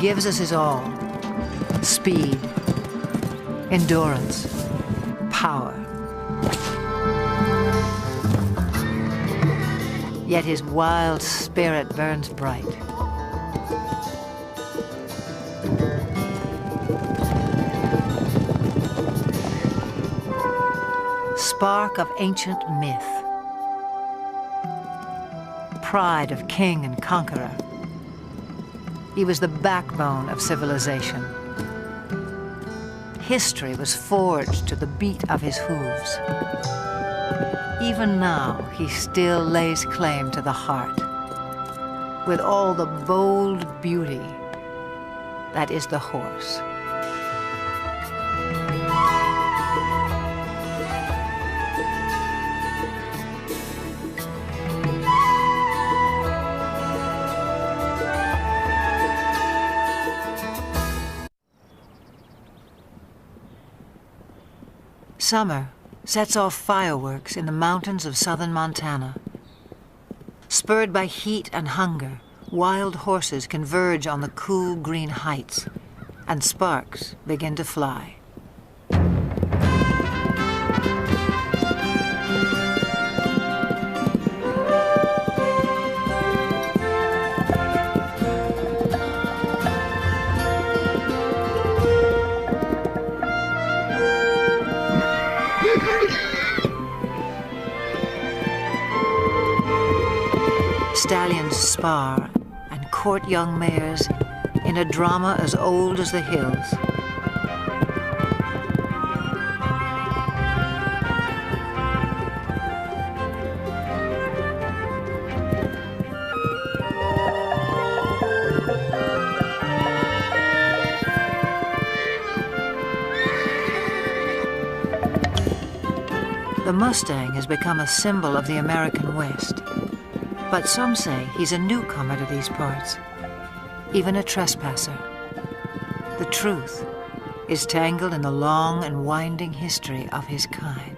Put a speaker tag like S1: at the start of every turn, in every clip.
S1: gives us his all: speed, endurance, power. Yet his wild spirit burns bright. Spark of ancient myth, pride of king and conqueror. He was the backbone of civilization. History was forged to the beat of his hooves. Even now, he still lays claim to the heart, with all the bold beauty that is the horse. Summer sets off fireworks in the mountains of southern Montana. Spurred by heat and hunger, wild horses converge on the cool green heights, and sparks begin to fly. Stallions spar and court young mares in a drama as old as the hills. The Mustang has become a symbol of the American West. But some say he's a newcomer to these parts, even a trespasser. The truth is tangled in the long and winding history of his kind.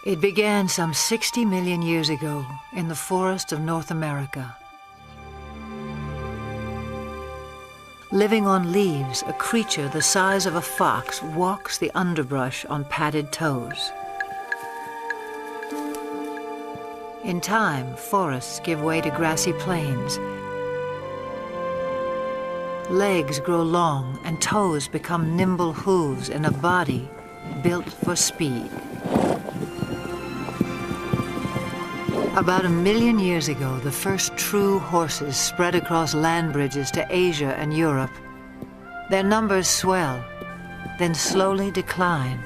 S1: It began some 60 million years ago in the forests of North America. Living on leaves, a creature the size of a fox walks the underbrush on padded toes. In time, forests give way to grassy plains. Legs grow long and toes become nimble hooves in a body built for speed. About 1 million years ago, the first true horses spread across land bridges to Asia and Europe. Their numbers swell, then slowly decline,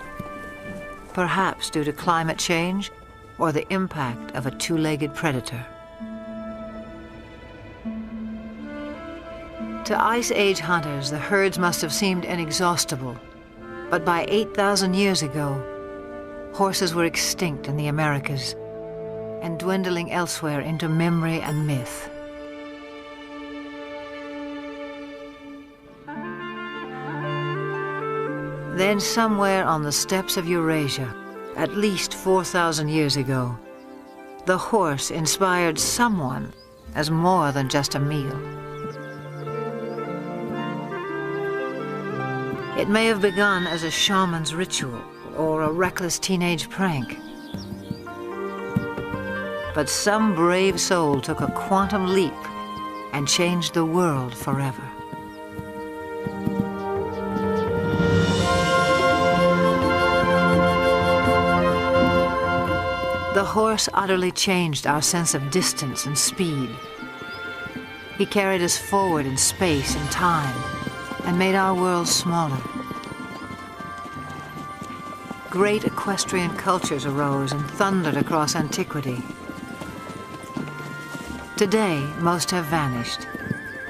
S1: perhaps due to climate change or the impact of a two-legged predator. To Ice Age hunters, the herds must have seemed inexhaustible, but by 8,000 years ago, horses were extinct in the Americas and dwindling elsewhere into memory and myth. Then somewhere on the steppes of Eurasia, at least 4,000 years ago, the horse inspired someone as more than just a meal. It may have begun as a shaman's ritual or a reckless teenage prank. But some brave soul took a quantum leap and changed the world forever. The horse utterly changed our sense of distance and speed. He carried us forward in space and time and made our world smaller. Great equestrian cultures arose and thundered across antiquity. Today, most have vanished,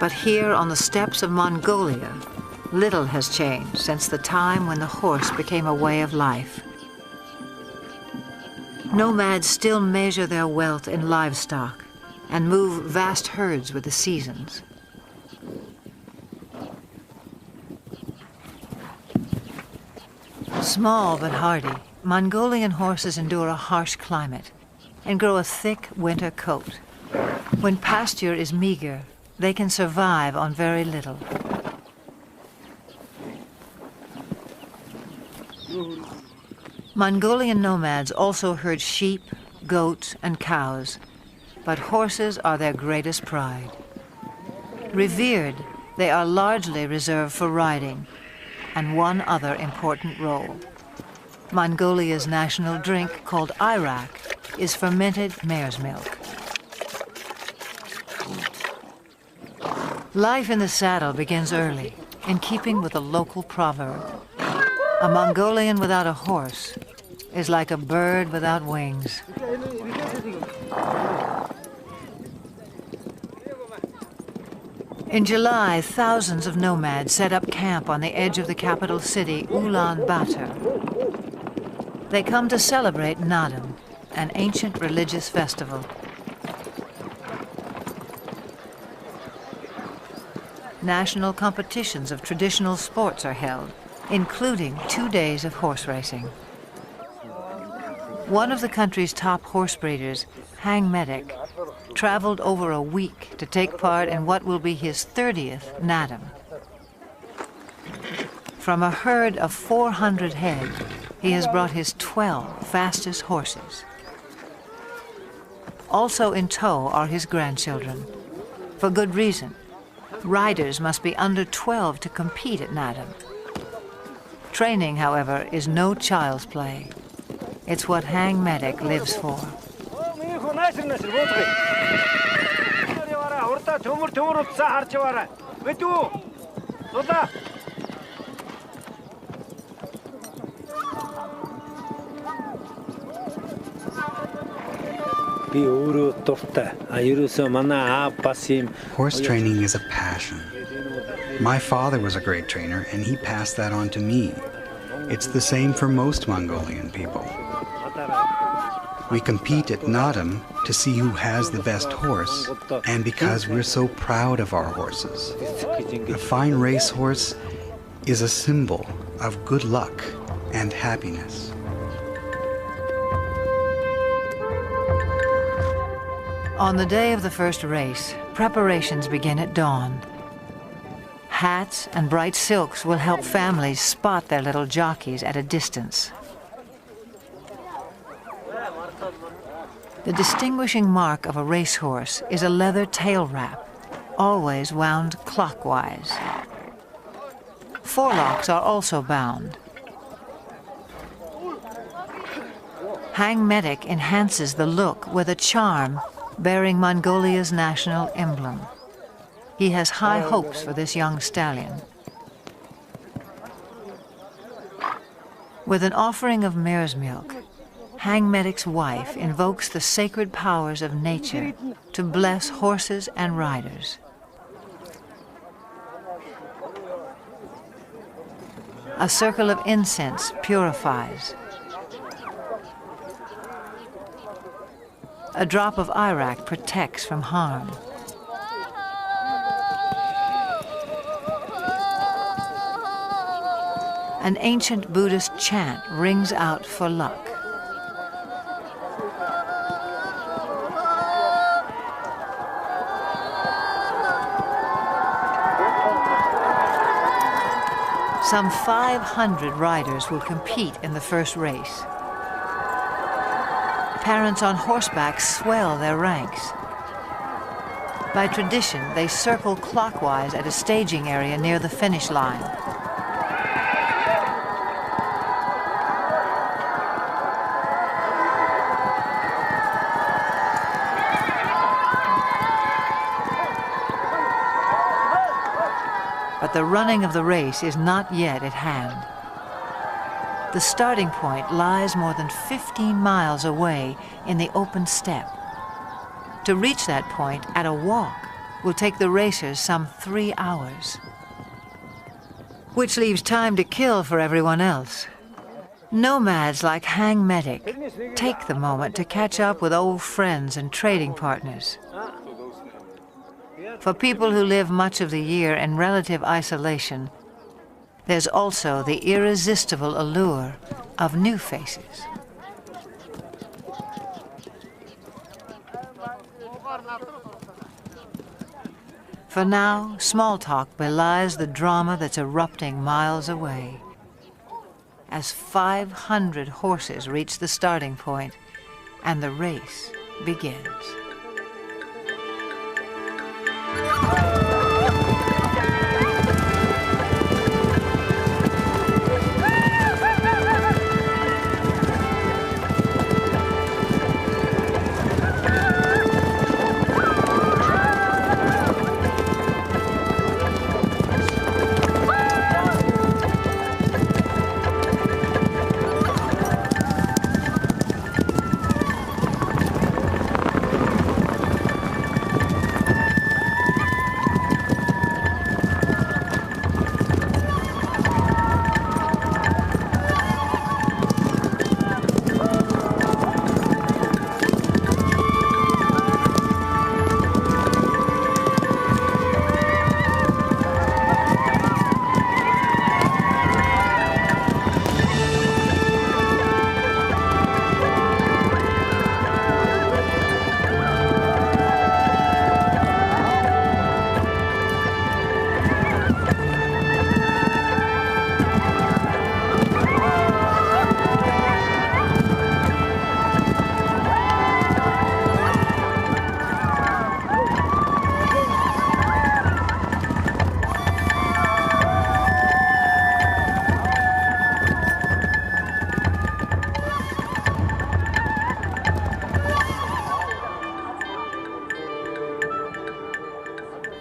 S1: but here on the steppes of Mongolia, little has changed since the time when the horse became a way of life. Nomads still measure their wealth in livestock and move vast herds with the seasons. Small but hardy, Mongolian horses endure a harsh climate and grow a thick winter coat. When pasture is meager, they can survive on very little. Mongolian nomads also herd sheep, goats, and cows, but horses are their greatest pride. Revered, they are largely reserved for riding, and one other important role. Mongolia's national drink, called irak, is fermented mare's milk. Life in the saddle begins early, in keeping with a local proverb. A Mongolian without a horse is like a bird without wings. In July, thousands of nomads set up camp on the edge of the capital city, Ulaanbaatar. They come to celebrate Naadam, an ancient religious festival. National competitions of traditional sports are held, including 2 days of horse racing. One of the country's top horse breeders, Hang Medic, traveled over a week to take part in what will be his 30th Naadam. From a herd of 400 head, he has brought his 12 fastest horses. Also in tow are his grandchildren. For good reason. Riders must be under 12 to compete at Naadam. Training, however, is no child's play. It's what Hang Medic lives for.
S2: Horse training is a passion. My father was a great trainer, and he passed that on to me. It's the same for most Mongolian people. We compete at Naadam to see who has the best horse, and because we're so proud of our horses. A fine racehorse is a symbol of good luck and happiness.
S1: On the day of the first race, preparations begin at dawn. Hats and bright silks will help families spot their little jockeys at a distance. The distinguishing mark of a racehorse is a leather tail wrap, always wound clockwise. Forelocks are also bound. Hang Medic enhances the look with a charm bearing Mongolia's national emblem. He has high hopes for this young stallion. With an offering of mare's milk, Hang Medic's wife invokes the sacred powers of nature to bless horses and riders. A circle of incense purifies. A drop of irak protects from harm. An ancient Buddhist chant rings out for luck. Some 500 riders will compete in the first race. Parents on horseback swell their ranks. By tradition, they circle clockwise at a staging area near the finish line. But the running of the race is not yet at hand. The starting point lies more than 15 miles away in the open steppe. To reach that point at a walk will take the racers some 3 hours, which leaves time to kill for everyone else. Nomads like Hang Medic take the moment to catch up with old friends and trading partners. For people who live much of the year in relative isolation, there's also the irresistible allure of new faces. For now, small talk belies the drama that's erupting miles away. As 500 horses reach the starting point, and the race begins.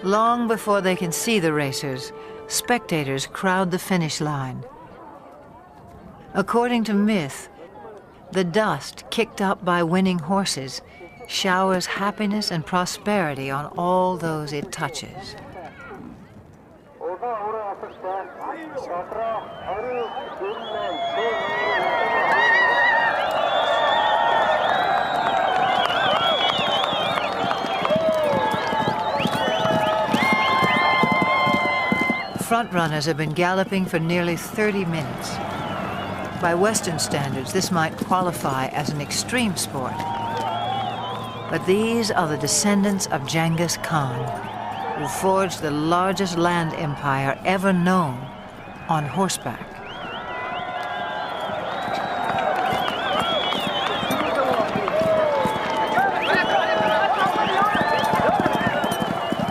S1: Long before they can see the racers, spectators crowd the finish line. According to myth, the dust kicked up by winning horses showers happiness and prosperity on all those it touches. Frontrunners have been galloping for nearly 30 minutes. By Western standards, this might qualify as an extreme sport. But these are the descendants of Genghis Khan, who forged the largest land empire ever known on horseback.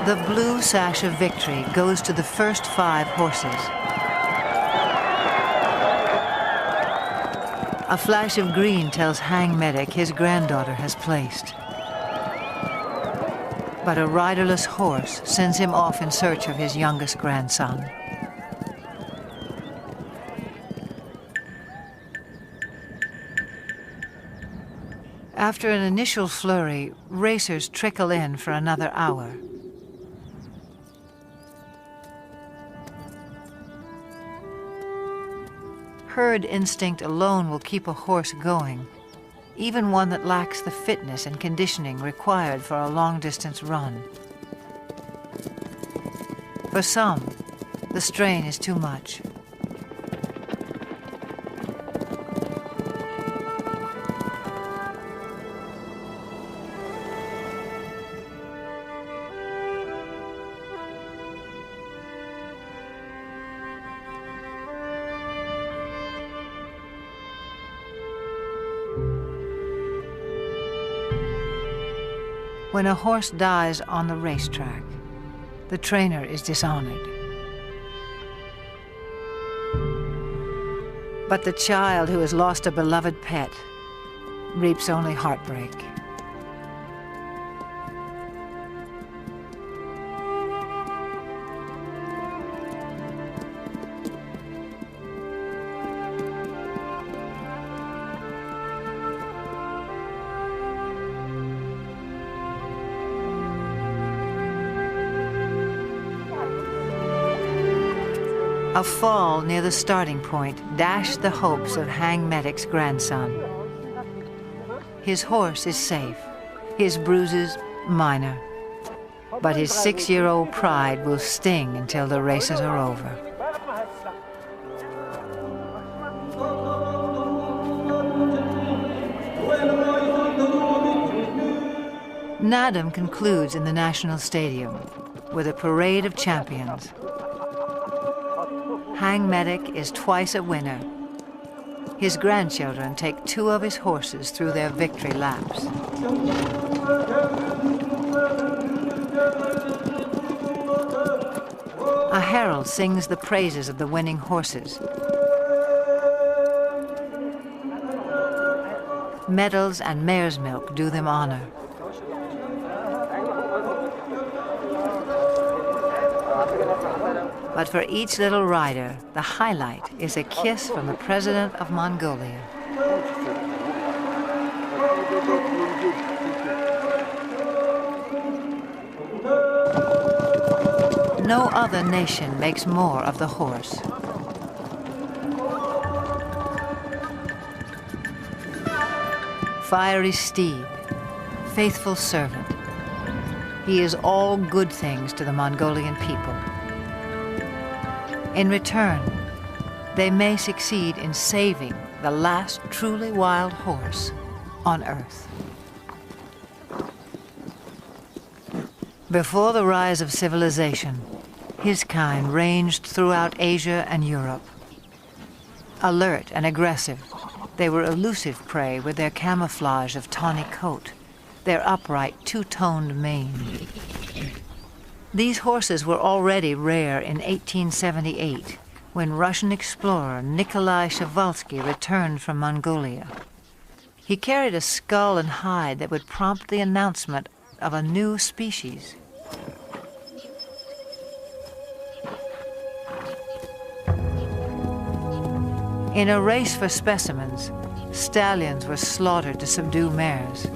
S1: The blue sash of victory goes to the first 5 horses. A flash of green tells Hang Medic his granddaughter has placed. But a riderless horse sends him off in search of his youngest grandson. After an initial flurry, racers trickle in for another hour. Herd instinct alone will keep a horse going, even one that lacks the fitness and conditioning required for a long-distance run. For some, the strain is too much. When a horse dies on the racetrack, the trainer is dishonored. But the child who has lost a beloved pet reaps only heartbreak. A fall near the starting point dashed the hopes of Hang Medic's grandson. His horse is safe, his bruises minor, but his 6-year-old pride will sting until the races are over. Nadam concludes in the National Stadium. with a parade of champions. Hang Medic is twice a winner. His grandchildren take 2 of his horses through their victory laps. A herald sings the praises of the winning horses. Medals and mare's milk do them honor. But for each little rider, the highlight is a kiss from the president of Mongolia. No other nation makes more of the horse. Fiery steed, faithful servant. He is all good things to the Mongolian people. In return, they may succeed in saving the last truly wild horse on Earth. Before the rise of civilization, his kind ranged throughout Asia and Europe. Alert and aggressive, they were elusive prey with their camouflage of tawny coat, their upright two-toned mane. These horses were already rare in 1878, when Russian explorer Nikolai Przewalski returned from Mongolia. He carried a skull and hide that would prompt the announcement of a new species. In a race for specimens, stallions were slaughtered to subdue mares.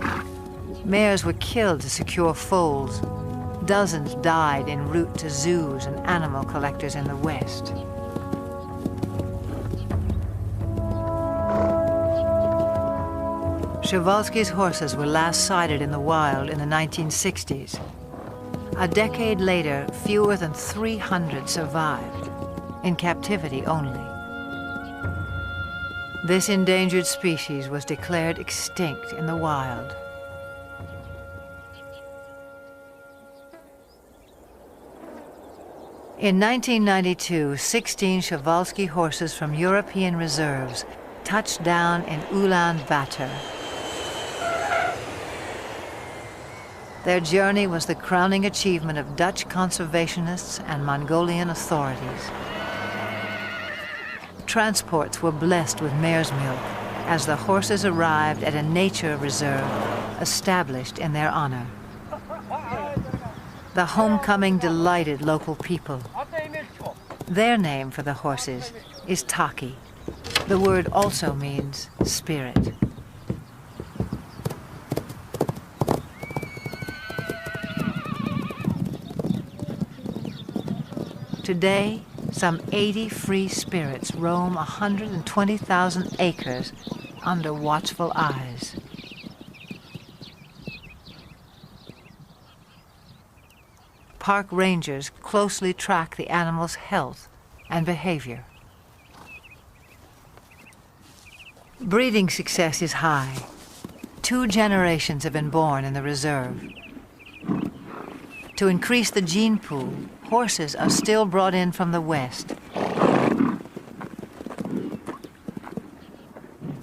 S1: Mares were killed to secure foals. Dozens died en route to zoos and animal collectors in the West. Przewalski's horses were last sighted in the wild in the 1960s. A decade later, fewer than 300 survived, in captivity only. This endangered species was declared extinct in the wild. In 1992, 16 Przewalski horses from European reserves touched down in Ulaanbaatar. Their journey was the crowning achievement of Dutch conservationists and Mongolian authorities. Transports were blessed with mare's milk as the horses arrived at a nature reserve established in their honor. The homecoming delighted local people. Their name for the horses is Taki. The word also means spirit. Today, some 80 free spirits roam 120,000 acres under watchful eyes. Park rangers closely track the animal's health and behavior. Breeding success is high. 2 generations have been born in the reserve. To increase the gene pool, horses are still brought in from the West.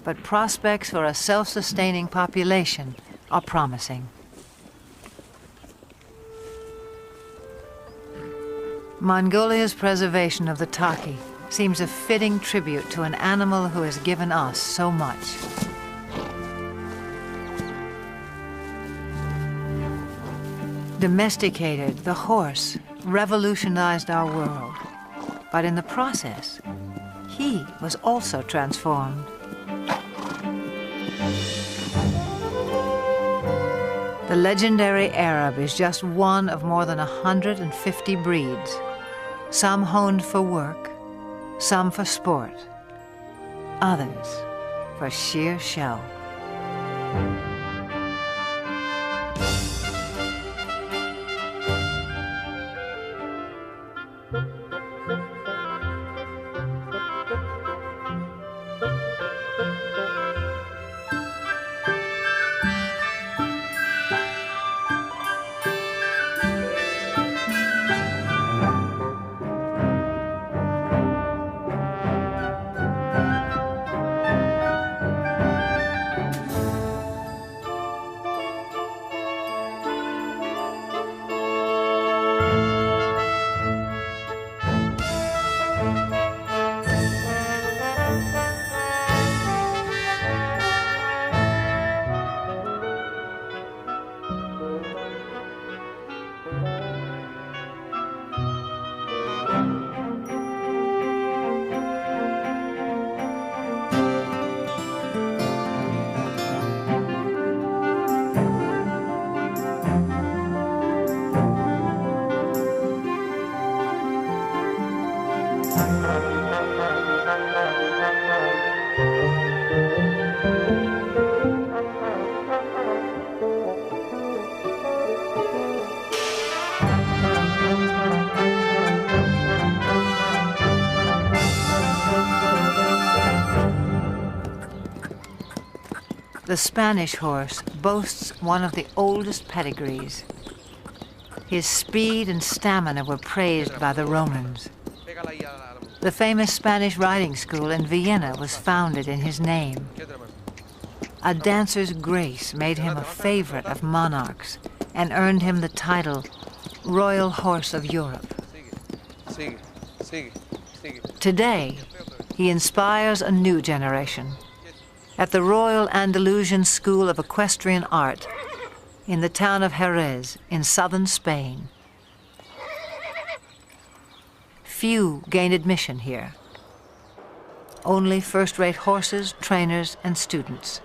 S1: But prospects for a self-sustaining population are promising. Mongolia's preservation of the Taki seems a fitting tribute to an animal who has given us so much. Domesticated, the horse revolutionized our world, but in the process, he was also transformed. The legendary Arab is just one of more than 150 breeds, some honed for work, some for sport, others for sheer show. The Spanish horse boasts one of the oldest pedigrees. His speed and stamina were praised by the Romans. The famous Spanish riding school in Vienna was founded in his name. A dancer's grace made him a favorite of monarchs and earned him the title Royal Horse of Europe. Today, he inspires a new generation. At the Royal Andalusian School of Equestrian Art in the town of Jerez in southern Spain. Few gain admission here. Only first-rate horses, trainers, and students.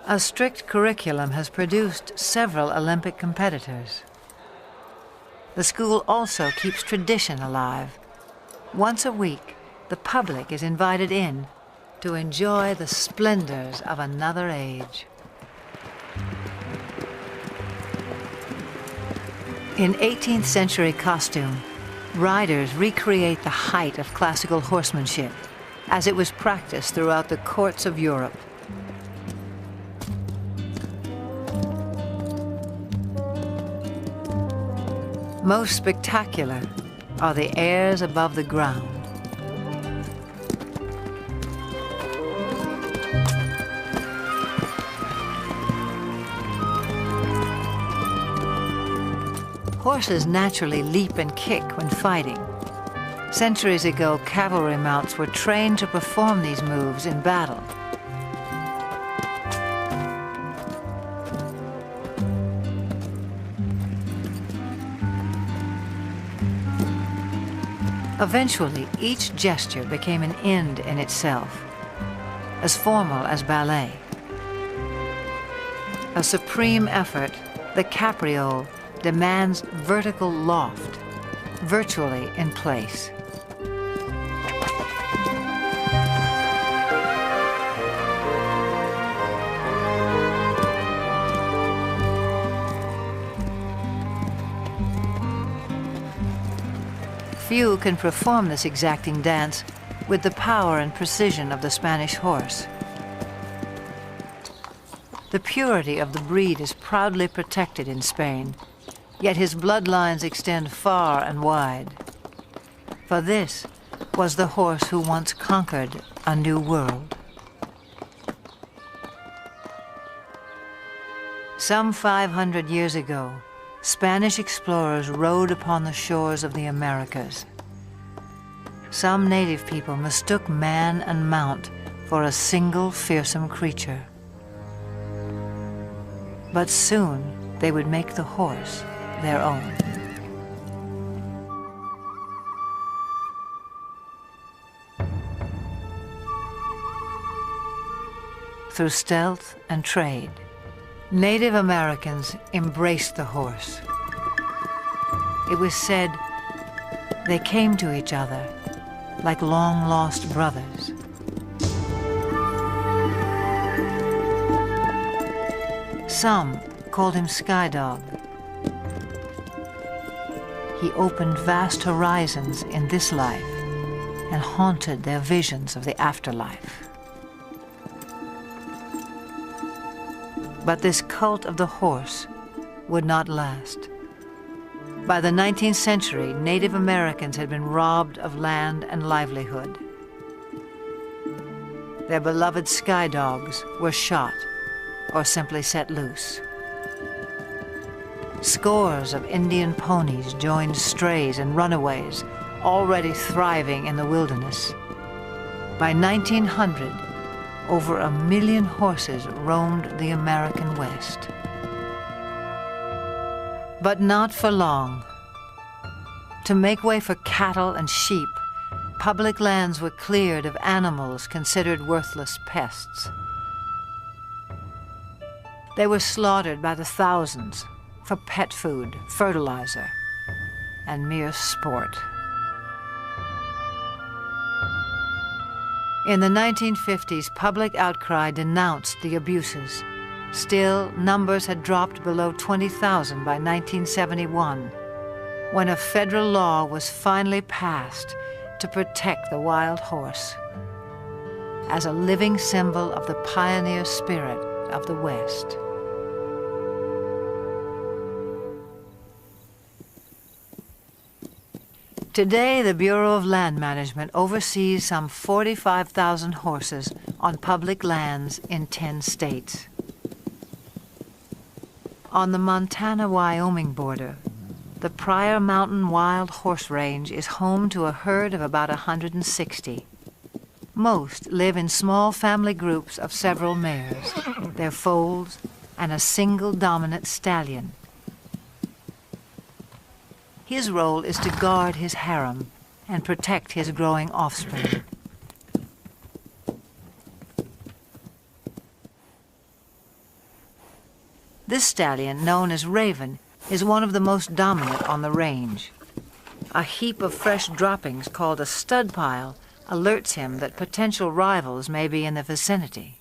S1: A strict curriculum has produced several Olympic competitors. The school also keeps tradition alive. Once a week, the public is invited in to enjoy the splendors of another age. In 18th century costume, riders recreate the height of classical horsemanship as it was practiced throughout the courts of Europe. Most spectacular are the airs above the ground. Horses naturally leap and kick when fighting. Centuries ago, cavalry mounts were trained to perform these moves in battle. Eventually, each gesture became an end in itself, as formal as ballet. A supreme effort, the capriole demands vertical loft, virtually in place. Few can perform this exacting dance with the power and precision of the Spanish horse. The purity of the breed is proudly protected in Spain, yet his bloodlines extend far and wide. For this was the horse who once conquered a new world. Some 500 years ago, Spanish explorers rode upon the shores of the Americas. Some native people mistook man and mount for a single fearsome creature. But soon they would make the horse their own. Through stealth and trade, Native Americans embraced the horse. It was said they came to each other like long-lost brothers. Some called him Sky Dog. He opened vast horizons in this life and haunted their visions of the afterlife. But this cult of the horse would not last. By the 19th century, Native Americans had been robbed of land and livelihood. Their beloved sky dogs were shot or simply set loose. Scores of Indian ponies joined strays and runaways, already thriving in the wilderness. By 1900, over 1 million horses roamed the American West. But not for long. To make way for cattle and sheep, public lands were cleared of animals considered worthless pests. They were slaughtered by the thousands for pet food, fertilizer, and mere sport. In the 1950s, public outcry denounced the abuses. Still, numbers had dropped below 20,000 by 1971, when a federal law was finally passed to protect the wild horse. as a living symbol of the pioneer spirit of the West. Today, the Bureau of Land Management oversees some 45,000 horses on public lands in 10 states. On the Montana-Wyoming border, the Pryor Mountain Wild Horse Range is home to a herd of about 160. Most live in small family groups of several mares, their foals, and a single dominant stallion. His role is to guard his harem and protect his growing offspring. This stallion, known as Raven, is one of the most dominant on the range. A heap of fresh droppings called a stud pile alerts him that potential rivals may be in the vicinity.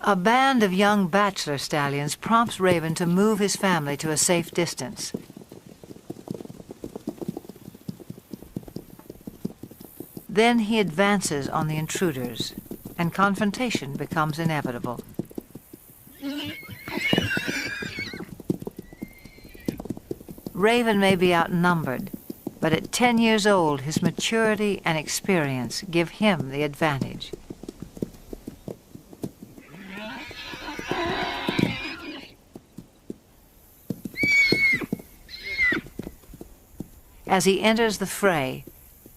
S1: A band of young bachelor stallions prompts Raven to move his family to a safe distance. Then he advances on the intruders, and confrontation becomes inevitable. Raven may be outnumbered, but at 10 years old, his maturity and experience give him the advantage. As he enters the fray,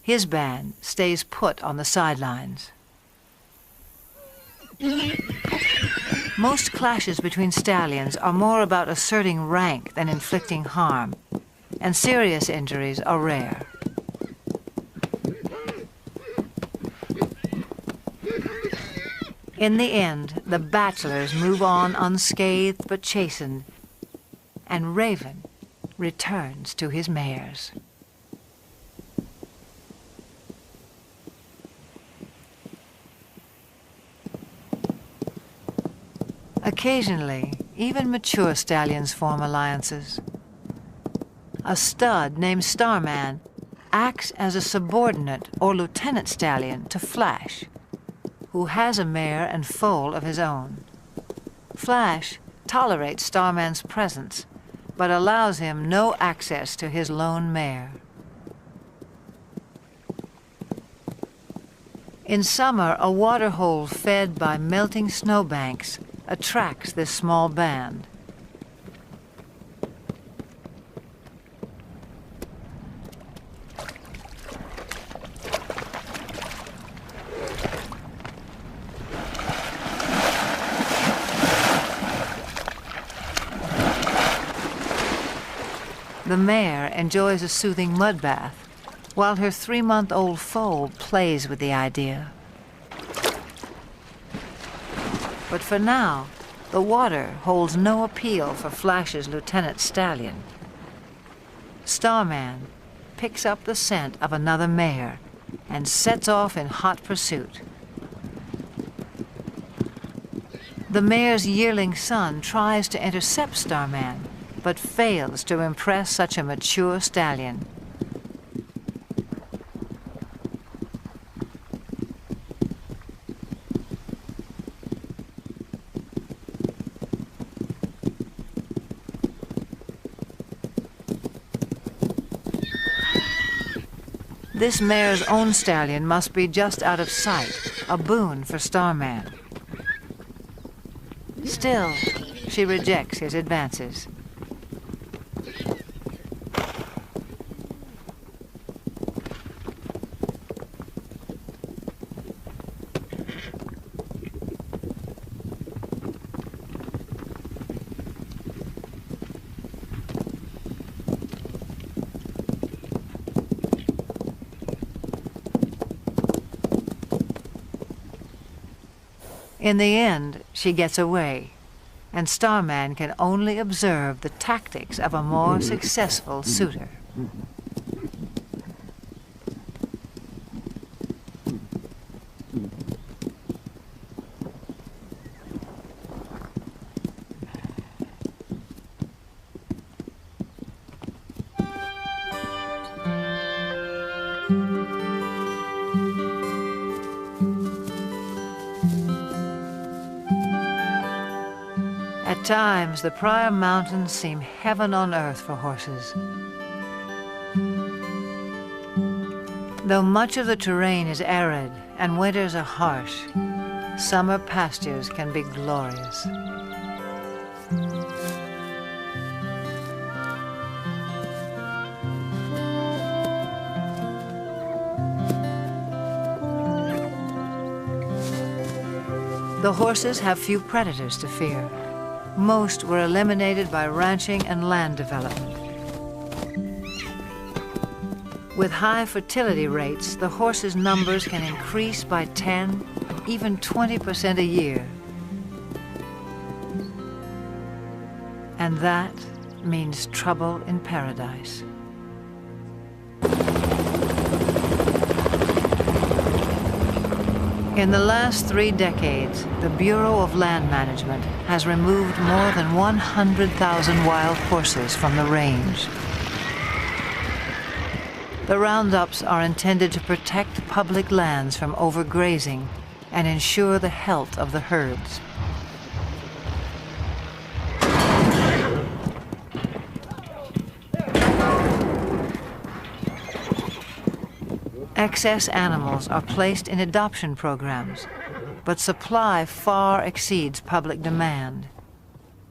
S1: his band stays put on the sidelines. Most clashes between stallions are more about asserting rank than inflicting harm, and serious injuries are rare. In the end, the bachelors move on unscathed but chastened, and Raven returns to his mares. Occasionally, even mature stallions form alliances. A stud named Starman acts as a subordinate or lieutenant stallion to Flash, who has a mare and foal of his own. Flash tolerates Starman's presence, but allows him no access to his lone mare. In summer, a waterhole fed by melting snowbanks attracts this small band. The mare enjoys a soothing mud bath, while her 3-month-old foal plays with the idea. But for now, the water holds no appeal for Flash's lieutenant stallion. Starman picks up the scent of another mare and sets off in hot pursuit. The mare's yearling son tries to intercept Starman, but fails to impress such a mature stallion. This mare's own stallion must be just out of sight, a boon for Starman. Still, she rejects his advances. In the end, she gets away, and Starman can only observe the tactics of a more successful suitor. At times, the Pryor Mountains seem heaven on earth for horses. Though much of the terrain is arid and winters are harsh, summer pastures can be glorious. The horses have few predators to fear. Most were eliminated by ranching and land development. With high fertility rates, the horses' numbers can increase by 10, even 20% a year. And that means trouble in paradise. In the last 3 decades, the Bureau of Land Management has removed more than 100,000 wild horses from the range. The roundups are intended to protect public lands from overgrazing and ensure the health of the herds. Excess animals are placed in adoption programs, but supply far exceeds public demand.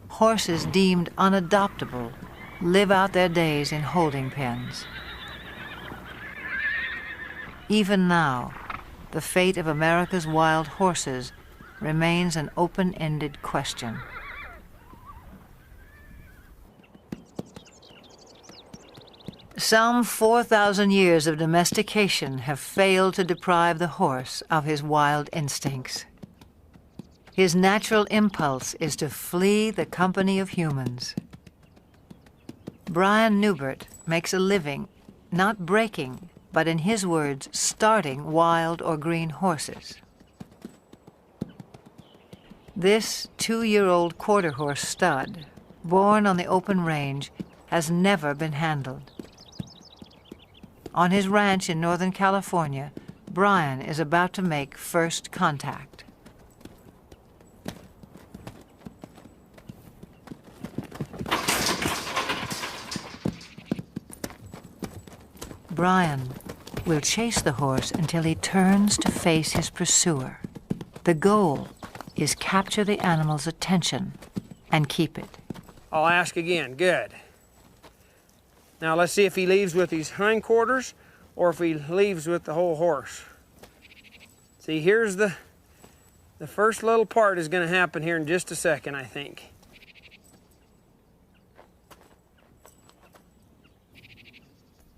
S1: Horses deemed unadoptable live out their days in holding pens. Even now, the fate of America's wild horses remains an open-ended question. Some 4,000 years of domestication have failed to deprive the horse of his wild instincts. His natural impulse is to flee the company of humans. Brian Newbert makes a living, not breaking, but in his words, starting wild or green horses. This 2-year-old quarter horse stud, born on the open range, has never been handled. On his ranch in Northern California, Brian is about to make first contact. Brian will chase the horse until he turns to face his pursuer. The goal is capture the animal's attention and keep it.
S3: I'll ask again. Good. Now let's see if he leaves with his hindquarters or if he leaves with the whole horse. See, here's the first little part is going to happen here in just a second, I think.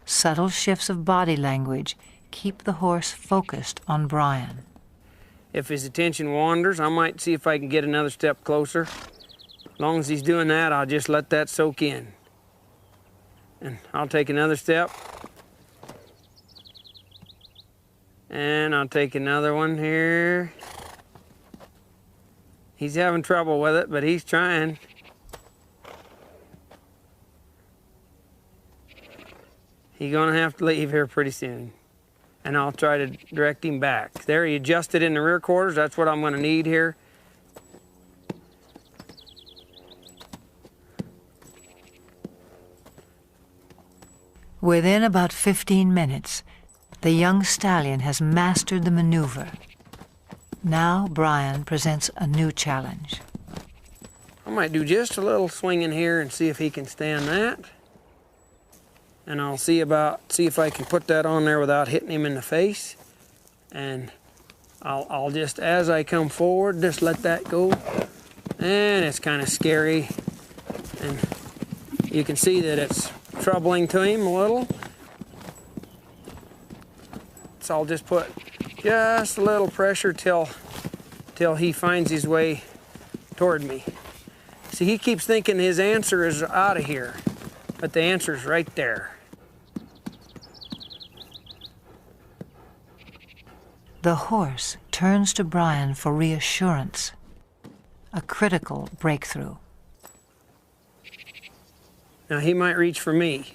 S1: Subtle shifts of body language keep the horse focused on Brian.
S3: If his attention wanders, I might see if I can get another step closer. As long as he's doing that, I'll just let that soak in. And I'll take another step. And I'll take another one here. He's having trouble with it, but he's trying. He's gonna have to leave here pretty soon. And I'll try to direct him back. There, he adjusted in the rear quarters. That's what I'm gonna need here.
S1: Within about 15 minutes, the young stallion has mastered the maneuver. Now Brian presents a new challenge.
S3: I might do just a little swing in here and see if he can stand that. And I'll see if I can put that on there without hitting him in the face. And I'll just, as I come forward, just let that go. And it's kind of scary. And you can see that it's troubling to him a little. So I'll just put just a little pressure till he finds his way toward me. See, he keeps thinking his answer is out of here, but the answer's right there.
S1: The horse turns to Brian for reassurance, a critical breakthrough.
S3: Now he might reach for me.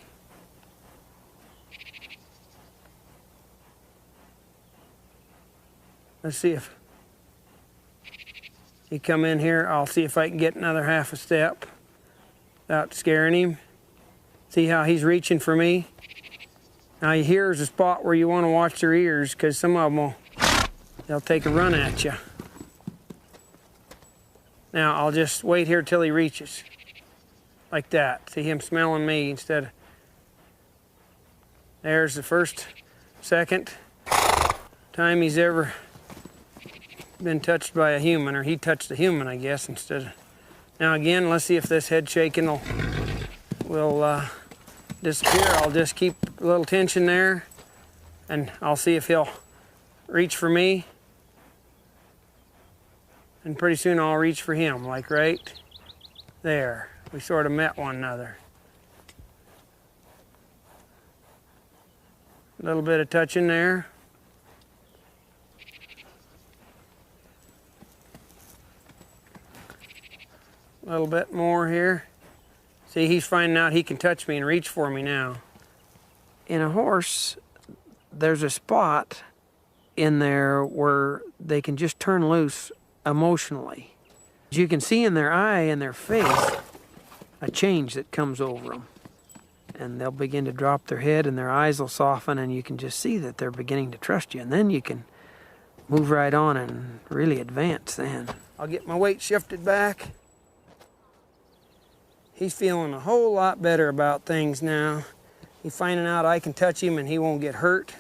S3: Let's see if... He come in here, I'll see if I can get another half a step without scaring him. See how he's reaching for me? Now here's a spot where you want to watch their ears, because some of them they'll take a run at you. Now I'll just wait here till he reaches. Like that. See him smelling me instead of... There's the second time he's ever been touched by a human, or he touched a human, I guess, instead of... Now again, let's see if this head shaking will disappear. I'll just keep a little tension there, and I'll see if he'll reach for me. And pretty soon I'll reach for him, like right there. We sort of met one another. A little bit of touching there. A little bit more here. See, he's finding out he can touch me and reach for me now. In a horse, there's a spot in there where they can just turn loose emotionally. You can see in their eye and their face a change that comes over them. And they'll begin to drop their head and their eyes will soften, and you can just see that they're beginning to trust you. And then you can move right on and really advance then. I'll get my weight shifted back. He's feeling a whole lot better about things now. He's finding out I can touch him and he won't get hurt.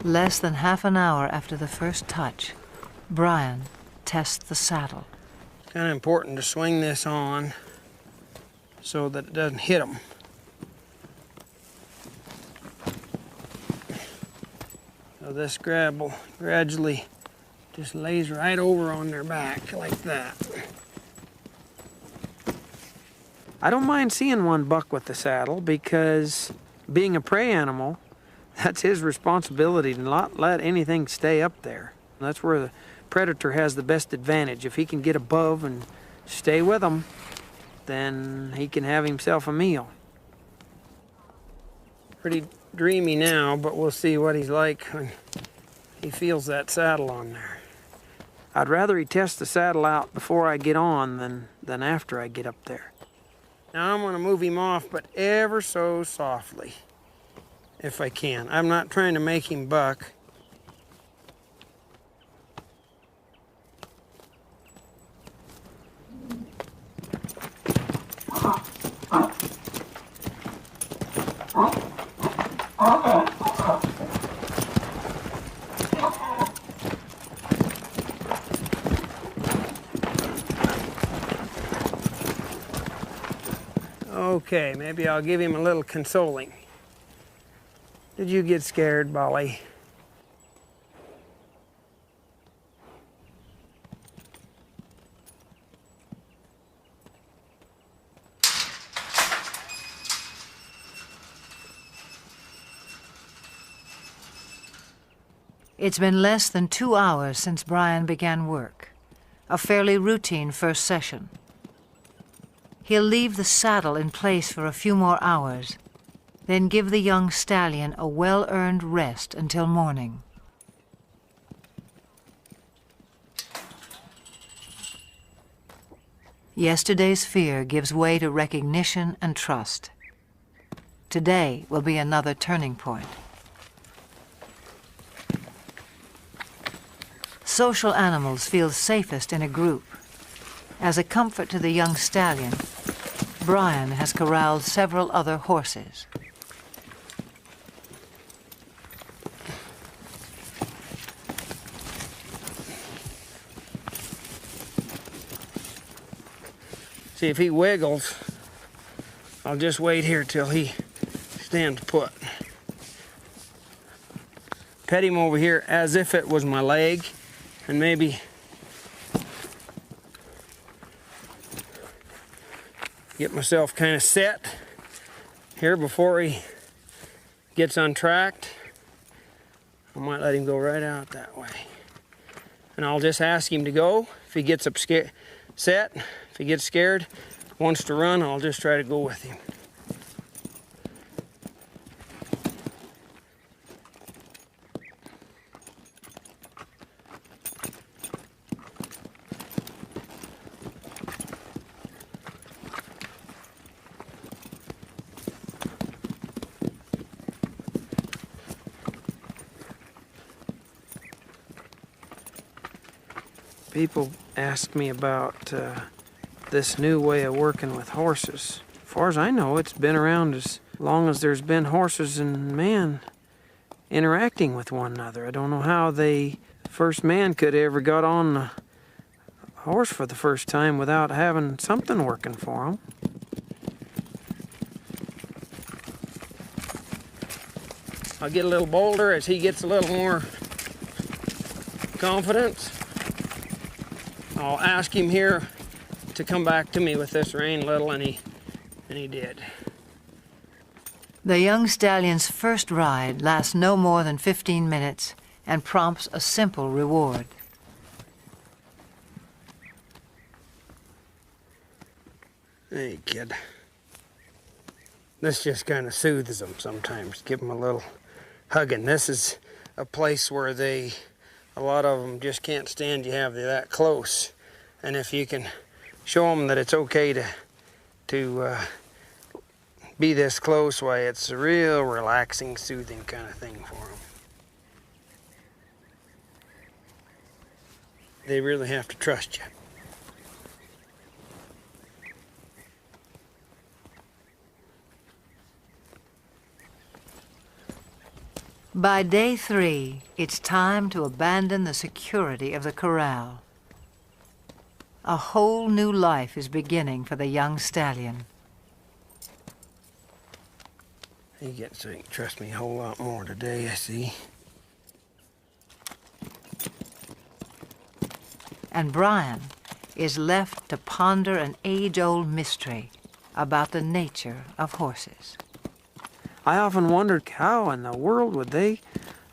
S1: Less than half an hour after the first touch, Brian tests the saddle.
S3: Kind of important to swing this on so that it doesn't hit them. So this grab will gradually just lays right over on their back like that. I don't mind seeing one buck with the saddle, because being a prey animal, that's his responsibility to not let anything stay up there. That's where the predator has the best advantage. If he can get above and stay with them, then he can have himself a meal. Pretty dreamy now, but we'll see what he's like when he feels that saddle on there. I'd rather he test the saddle out before I get on than after I get up there. Now I'm going to move him off, but ever so softly, if I can. I'm not trying to make him buck. Okay, maybe I'll give him a little consoling. Did you get scared, Bolly?
S1: It's been less than 2 hours since Brian began work, a fairly routine first session. He'll leave the saddle in place for a few more hours, then give the young stallion a well-earned rest until morning. Yesterday's fear gives way to recognition and trust. Today will be another turning point. Social animals feel safest in a group. As a comfort to the young stallion, Brian has corralled several other horses.
S3: See, if he wiggles, I'll just wait here till he stands put. Pet him over here as if it was my leg, and maybe get myself kind of set here before he gets untracked. I might let him go right out that way. And I'll just ask him to go. If he gets set, if he gets scared, wants to run, I'll just try to go with him. People ask me about this new way of working with horses. As far as I know, it's been around as long as there's been horses and man interacting with one another. I don't know how the first man could have ever got on a horse for the first time without having something working for him. I'll get a little bolder as he gets a little more confidence. I'll ask him here to come back to me with this rein a little, and he did.
S1: The young stallion's first ride lasts no more than 15 minutes and prompts a simple reward.
S3: Hey, kid. This just kind of soothes them sometimes. Give them a little hugging. This is a place where a lot of them just can't stand you have you that close. And if you can show them that it's okay to be this close, why, it's a real relaxing, soothing kind of thing for them. They really have to trust you.
S1: By day 3, it's time to abandon the security of the corral. A whole new life is beginning for the young stallion.
S3: He gets to trust me a whole lot more today, I see.
S1: And Brian is left to ponder an age-old mystery about the nature of horses.
S3: I often wondered how in the world would they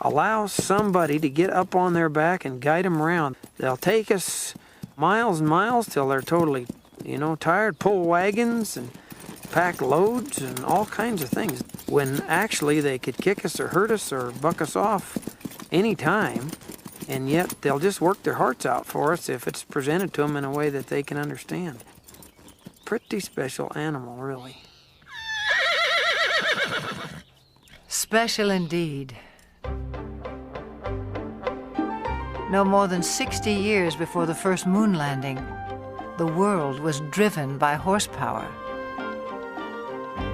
S3: allow somebody to get up on their back and guide them around. They'll take us miles and miles till they're totally, tired, pull wagons and pack loads and all kinds of things, when actually they could kick us or hurt us or buck us off any time, and yet they'll just work their hearts out for us if it's presented to them in a way that they can understand. Pretty special animal, really.
S1: Special indeed. No more than 60 years before the first moon landing, the world was driven by horsepower.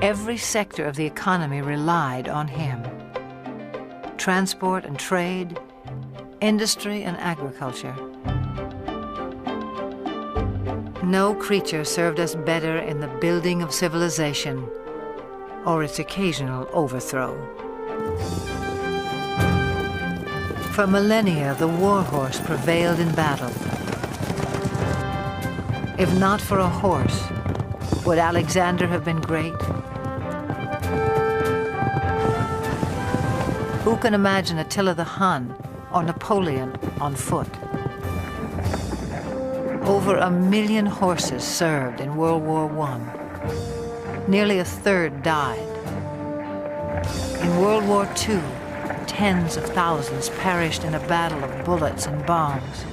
S1: Every sector of the economy relied on him. Transport and trade, industry and agriculture. No creature served us better in the building of civilization or its occasional overthrow. For millennia, the war horse prevailed in battle. If not for a horse, would Alexander have been great? Who can imagine Attila the Hun or Napoleon on foot? Over 1 million horses served in World War I. Nearly a third died. In World War II, tens of thousands perished in a battle of bullets and bombs.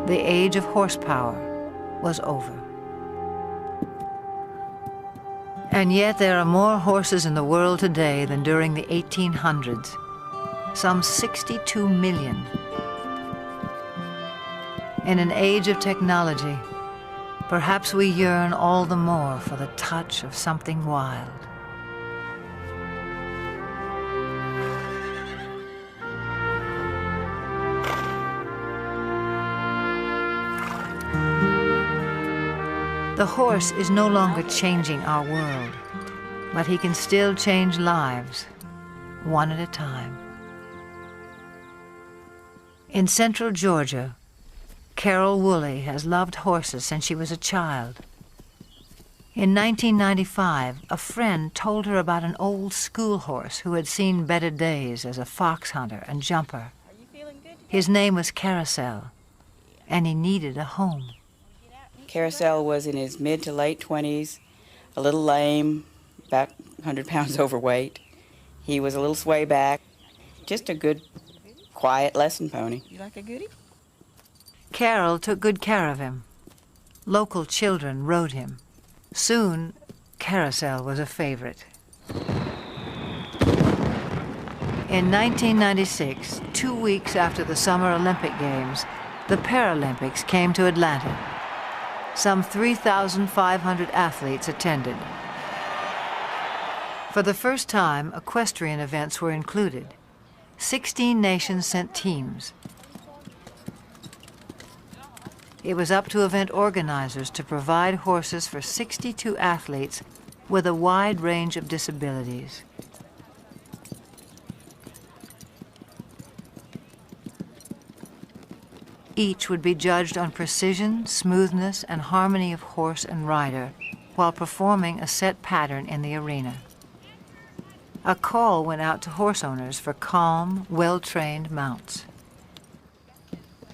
S1: The age of horsepower was over. And yet there are more horses in the world today than during the 1800s, some 62 million. In an age of technology, perhaps we yearn all the more for the touch of something wild. The horse is no longer changing our world, but he can still change lives, one at a time. In central Georgia, Carol Woolley has loved horses since she was a child. In 1995, a friend told her about an old school horse who had seen better days as a fox hunter and jumper. His name was Carousel, and he needed a home.
S4: Carousel was in his mid to late 20s, a little lame, about 100 pounds overweight. He was a little sway back, just a good, quiet lesson pony.
S5: You like a goodie?
S1: Carol took good care of him. Local children rode him. Soon, Carousel was a favorite. In 1996, 2 weeks after the Summer Olympic Games, the Paralympics came to Atlanta. Some 3,500 athletes attended. For the first time, equestrian events were included. 16 nations sent teams. It was up to event organizers to provide horses for 62 athletes with a wide range of disabilities. Each would be judged on precision, smoothness, and harmony of horse and rider while performing a set pattern in the arena. A call went out to horse owners for calm, well-trained mounts.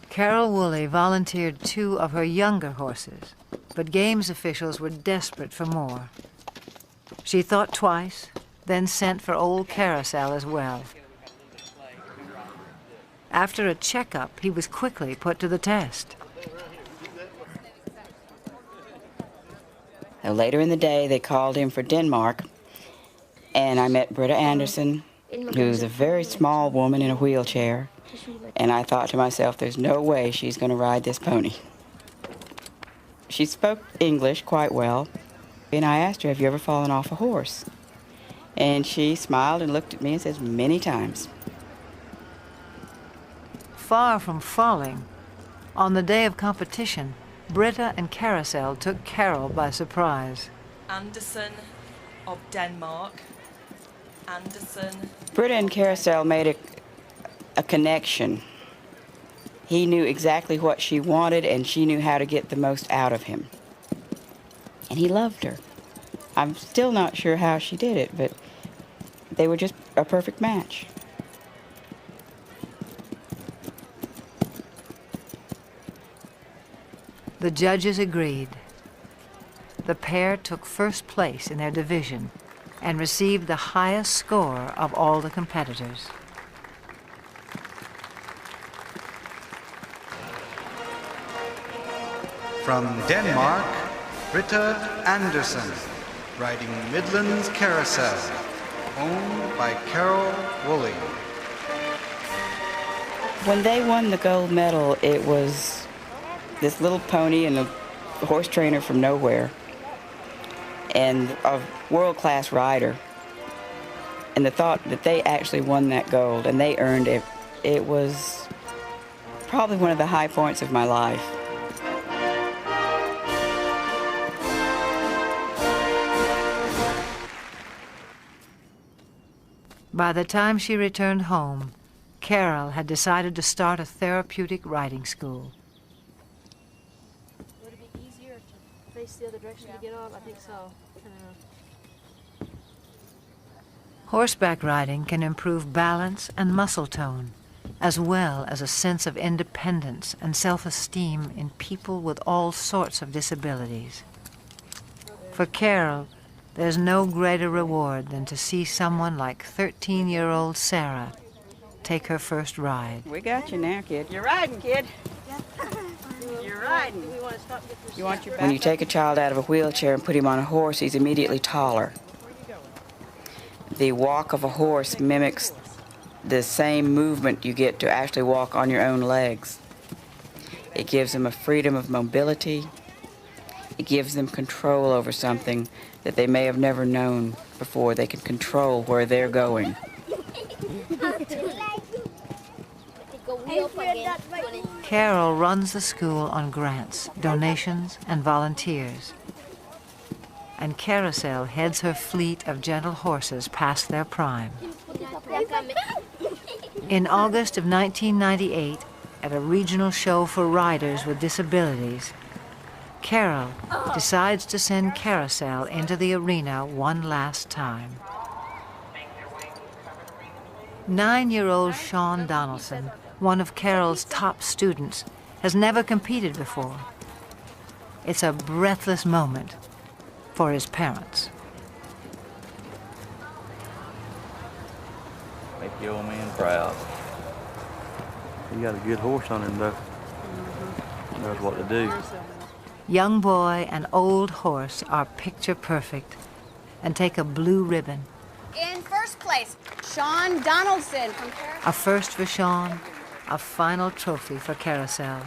S1: Carol Woolley volunteered 2 of her younger horses, but games officials were desperate for more. She thought twice, then sent for old Carousel as well. After a checkup, he was quickly put to the test.
S4: Later in the day, they called him for Denmark, and I met Britta Anderson, who's a very small woman in a wheelchair, and I thought to myself, there's no way she's going to ride this pony. She spoke English quite well, and I asked her, have you ever fallen off a horse? And she smiled and looked at me and says, many times.
S1: Far from falling, on the day of competition, Britta and Carousel took Carol by surprise.
S5: Anderson of Denmark. Anderson.
S4: Britta and Carousel made a connection. He knew exactly what she wanted, and she knew how to get the most out of him. And he loved her. I'm still not sure how she did it, but they were just a perfect match.
S1: The judges agreed. The pair took first place in their division and received the highest score of all the competitors.
S2: From Denmark, Britta Anderson, riding Midland's Carousel, owned by Carol Woolley.
S4: When they won the gold medal, it was this little pony and a horse trainer from nowhere, and a world-class rider. And the thought that they actually won that gold and they earned it, it was probably one of the high points of my life.
S1: By the time she returned home, Carol had decided to start a therapeutic riding school.
S6: Would it be easier to face the other direction to get on? I think so.
S1: Horseback riding can improve balance and muscle tone, as well as a sense of independence and self-esteem in people with all sorts of disabilities. For Carol, there's no greater reward than to see someone like 13-year-old Sarah take her first ride.
S4: We got you now, kid. You're riding, kid. You're riding. You want your back? When you take a child out of a wheelchair and put him on a horse, he's immediately taller. The walk of a horse mimics the same movement you get to actually walk on your own legs. It gives them a freedom of mobility. It gives them control over something that they may have never known before. They can control where they're going.
S1: Carol runs the school on grants, donations, and volunteers. And Carousel heads her fleet of gentle horses past their prime. In August of 1998, at a regional show for riders with disabilities, Carol decides to send Carousel into the arena one last time. 9-year-old Sean Donaldson, one of Carol's top students, has never competed before. It's a breathless moment for his parents.
S7: Make the old man proud. He got a good horse on him, though. He knows what to do.
S1: Young boy and old horse are picture perfect and take a blue ribbon.
S8: In first place. place. Sean Donaldson from Carousel.
S1: A first for Sean, a final trophy for Carousel.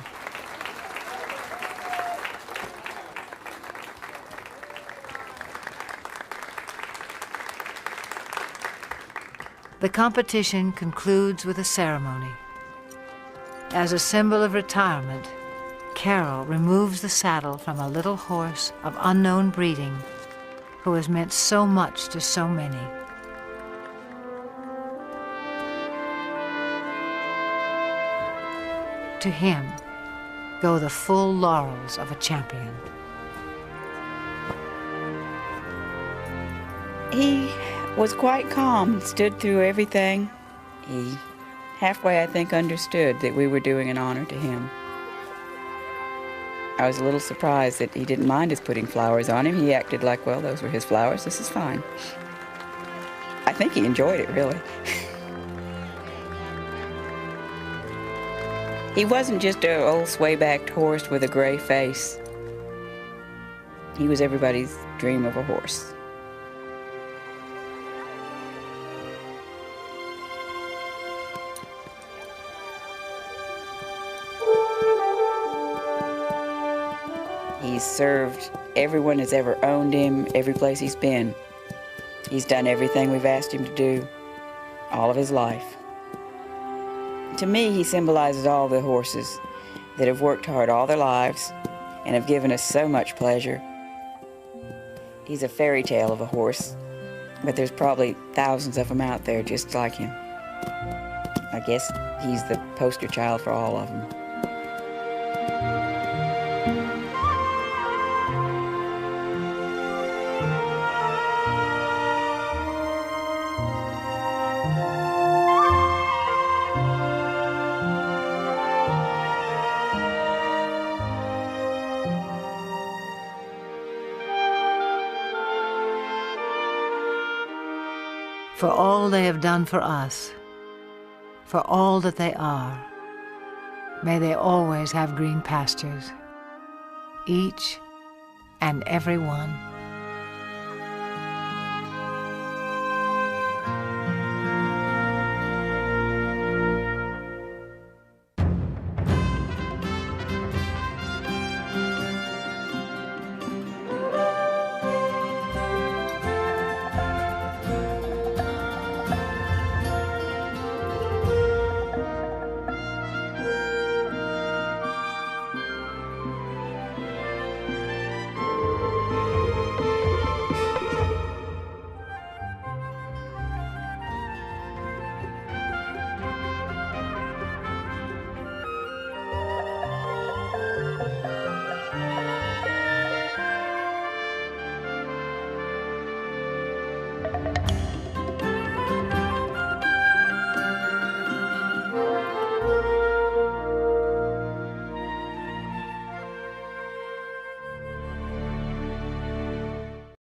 S1: The competition concludes with a ceremony. As a symbol of retirement, Carol removes the saddle from a little horse of unknown breeding who has meant so much to so many. To him go the full laurels of a champion.
S4: He was quite calm, stood through everything. He halfway, I think, understood that we were doing an honor to him. I was a little surprised that he didn't mind us putting flowers on him. He acted like, well, those were his flowers, this is fine. I think he enjoyed it, really. He wasn't just an old sway-backed horse with a gray face. He was everybody's dream of a horse. He's served everyone that's ever owned him, every place he's been. He's done everything we've asked him to do, all of his life. To me, he symbolizes all the horses that have worked hard all their lives and have given us so much pleasure. He's a fairy tale of a horse, but there's probably thousands of them out there just like him. I guess he's the poster child for all of them.
S1: For all they have done for us, for all that they are, may they always have green pastures, each and every one.